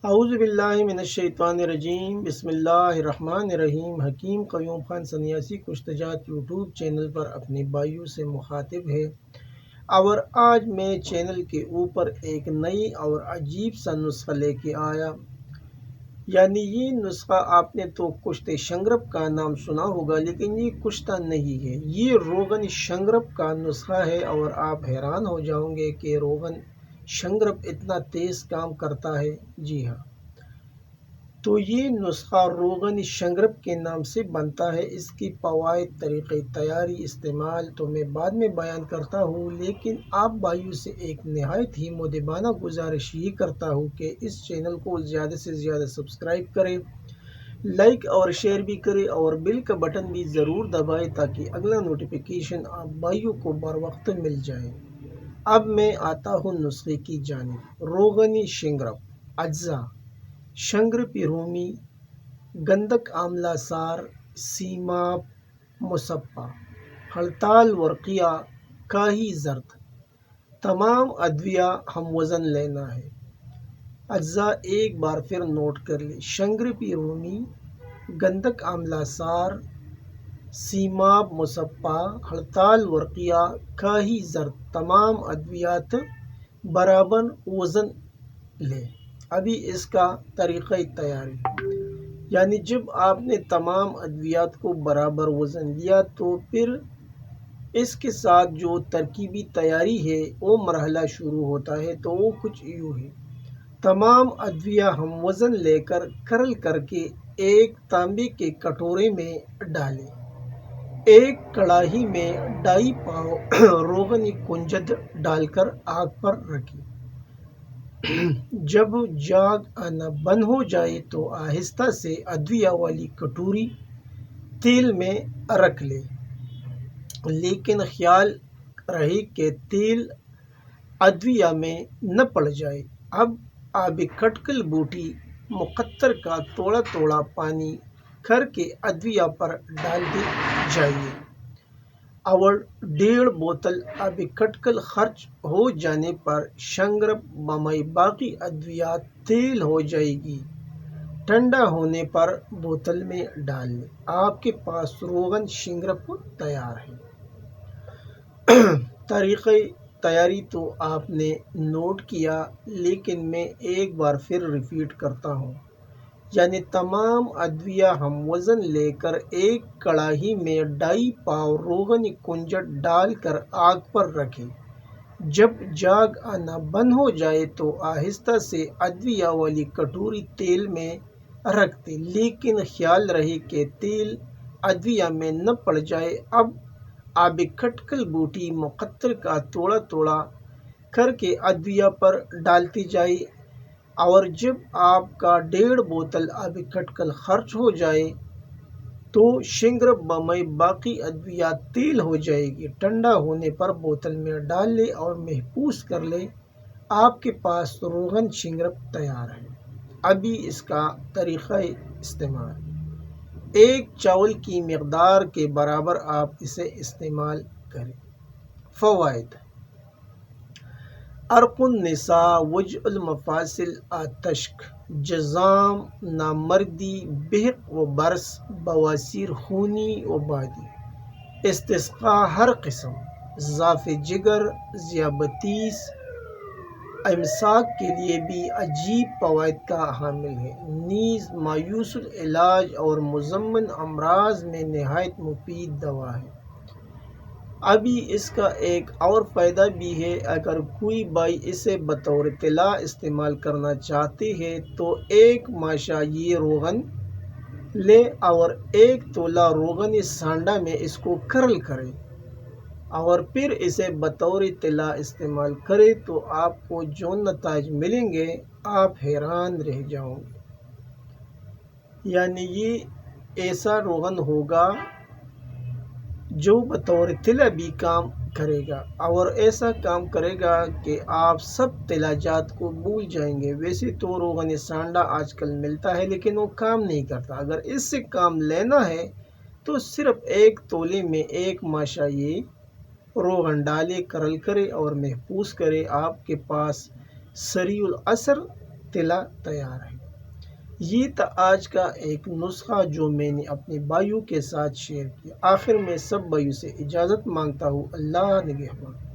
اعوذ باللہ من الشیطان الرجیم، بسم اللہ الرحمن الرحیم۔ حکیم قیوم خان سنیاسی کشتجات یوٹیوب چینل پر اپنے بھائیوں سے مخاطب ہے، اور آج میں چینل کے اوپر ایک نئی اور عجیب سا نسخہ لے کے آیا۔ یعنی یہ نسخہ آپ نے تو کشت شنگرب کا نام سنا ہوگا، لیکن یہ کشتہ نہیں ہے، یہ روغن شنگرب کا نسخہ ہے، اور آپ حیران ہو جاؤں گے کہ روغن شنگرب اتنا تیز کام کرتا ہے۔ جی ہاں، تو یہ نسخہ روغن شنگرب کے نام سے بنتا ہے۔ اس کی فوائد، طریقہ تیاری، استعمال تو میں بعد میں بیان کرتا ہوں، لیکن آپ بھائیوں سے ایک نہایت ہی مؤدبانہ گزارش یہ کرتا ہوں کہ اس چینل کو زیادہ سے زیادہ سبسکرائب کریں، لائک اور شیئر بھی کریں، اور بیل کا بٹن بھی ضرور دبائیں تاکہ اگلا نوٹیفیکیشن آپ بھائیوں کو بر وقت مل جائے۔ اب میں آتا ہوں نسخے کی جانب۔ روغن شنگرب۔ اجزاء: شنگرب رومی، گندک آملہ سار، سیماب مصفا، ہڑتال ورقیہ، کاہی زرد۔ تمام ادویہ ہم وزن لینا ہے۔ اجزاء ایک بار پھر نوٹ کر لیں: شنگرب رومی، گندک آملہ سار، سیماب مصفا، ہڑتال ورقیہ، کاہی زرد۔ تمام ادویات برابر وزن لیں۔ ابھی اس کا طریقہ تیاری، یعنی جب آپ نے تمام ادویات کو برابر وزن لیا تو پھر اس کے ساتھ جو ترکیبی تیاری ہے وہ مرحلہ شروع ہوتا ہے، تو وہ کچھ یوں ہے۔ تمام ادویہ ہم وزن لے کر کرل کر کے ایک تانبے کے کٹورے میں ڈالیں۔ ایک کڑاہی میں 2.5 پاؤ روغن کنجد ڈال کر آگ پر رکھیں۔ جب جاگ آنا بند ہو جائے تو آہستہ سے ادویہ والی کٹوری تیل میں رکھ لیں، لیکن خیال رہے کہ تیل ادویہ میں نہ پڑ جائے۔ اب آب کٹکل بوٹی مقطر کا تھوڑا تھوڑا پانی کر کے ادویہ پر ڈال دی جائے، اور 1.5 بوتل آب کٹکل خرچ ہو جانے پر شنگرب بمائے باقی ادویات تیل ہو جائے گی۔ ٹھنڈا ہونے پر بوتل میں ڈال لیں۔ آپ کے پاس روغن شنگرب تیار ہے۔ طریقہ تیاری تو آپ نے نوٹ کیا، لیکن میں ایک بار پھر ریپیٹ کرتا ہوں۔ یعنی تمام ادویہ ہم وزن لے کر ایک کڑاہی میں 2.5 پاؤ روغن کنجد ڈال کر آگ پر رکھیں۔ جب جاگ آنا بند ہو جائے تو آہستہ سے ادویہ والی کٹوری تیل میں رکھ دیں، لیکن خیال رہے کہ تیل ادویہ میں نہ پڑ جائے۔ اب آب کٹکل بوٹی مقطر کا تھوڑا تھوڑا کر کے ادویہ پر ڈالتی جائے، اور جب آپ کا 1.5 بوتل آب کٹکل خرچ ہو جائے تو شنگرب بمائے باقی ادویات تیل ہو جائے گی۔ ٹھنڈا ہونے پر بوتل میں ڈال لیں اور محفوظ کر لیں۔ آپ کے پاس روغن شنگرب تیار ہے۔ ابھی اس کا طریقہ استعمال: ایک چاول کی مقدار کے برابر آپ اسے استعمال کریں۔ فوائد: عرق النساء، وجع المفاصل، آتشک، جذام، نامردی، بہق و برص، بواسیر خونی و بادی، استسقاء ہر قسم، ضعف جگر، ذیابیطس، امساک کے لیے بھی عجیب فوائد کا حامل ہے، نیز مایوس العلاج اور مزمن امراض میں نہایت مفید دوا ہے۔ ابھی اس کا ایک اور فائدہ بھی ہے، اگر کوئی بھائی اسے بطور طلا استعمال کرنا چاہتے ہیں تو 1 ماشا یہ روغن لے اور 1 تولہ روغن سانڈا میں اس کو کرل کرے اور پھر اسے بطور طلا استعمال کرے تو آپ کو جو نتائج ملیں گے آپ حیران رہ جاؤ گے۔ یعنی یہ ایسا روغن ہوگا جو بطور طلا بھی کام کرے گا، اور ایسا کام کرے گا کہ آپ سب طلا جات کو بھول جائیں گے۔ ویسے تو روغن سانڈا آج کل ملتا ہے، لیکن وہ کام نہیں کرتا۔ اگر اس سے کام لینا ہے تو صرف 1 تولے میں 1 ماشا یہ روغن ڈالے، کرل کرے اور محفوظ کرے۔ آپ کے پاس سریع الاثر تلا تیار ہے۔ یہ تھا آج کا ایک نسخہ جو میں نے اپنے بھائیوں کے ساتھ شیئر کیا۔ آخر میں سب بھائیوں سے اجازت مانگتا ہوں۔ اللہ نگہبان۔